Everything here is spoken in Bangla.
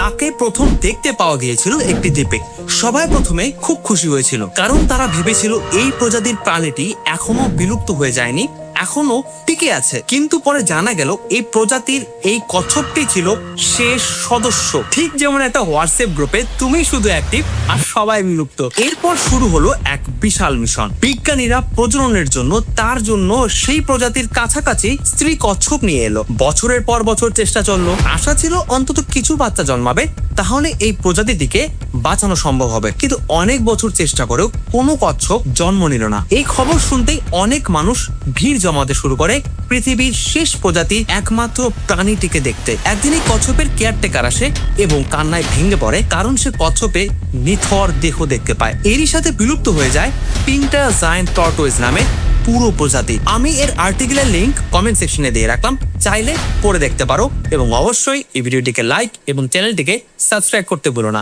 তাকে প্রথম দেখতে পাওয়া গিয়েছিল একটি দ্বীপে। সবাই প্রথমে খুব খুশি হয়েছিল, কারণ তারা ভেবেছিল এই প্রজাতির প্রাণীটি এখনো বিলুপ্ত হয়ে যায়নি, এখনো টিকে আছে। কিন্তু পরে জানা গেল এই প্রজাতির এই কচ্ছপটি ছিল শেষ সদস্য। ঠিক যেমন একটা হোয়াটসঅ্যাপ গ্রুপে তুমি শুধু অ্যাক্টিভ আর সবাই বিলুপ্ত। এরপর শুরু হলো এক বিশাল মিশন। বিজ্ঞানীরা প্রজননের জন্য তার জন্য সেই প্রজাতির কাছাকাছি স্ত্রী কচ্ছপ নিয়ে এলো। বছরের পর বছর চেষ্টা চললো। আশা ছিল অন্তত কিছু বাচ্চা জন্মাবে, তাহলে এই প্রজাতিটিকে বাঁচানো সম্ভব হবে। কিন্তু অনেক বছর চেষ্টা করেও কোনো কচ্ছপ জন্ম নিল না। এই খবর শুনতেই অনেক মানুষ ভিড় জমাতে শুরু করে পৃথিবীর শেষ প্রজাতি একমাত্র প্রাণীটিকে দেখতে। একদিন এই কচ্ছপের কেয়ারটেকার আসে এবং কান্নায় ভেঙে পড়ে, কারণ সে কচ্ছপে নিথর দেহ দেখতে পায়। এরই সাথে বিলুপ্ত হয়ে যায় পিঙ্কটা জায়ান্ট টর্টোইজ নামে পুরো প্রজাতি। আমি এর আর্টিকেলের লিংক কমেন্ট সেকশনে দিয়ে রাখলাম, চাইলে পড়ে দেখতে পারো। এবং অবশ্যই এই ভিডিওটিকে লাইক এবং চ্যানেলটিকে সাবস্ক্রাইব করতে ভুলো না।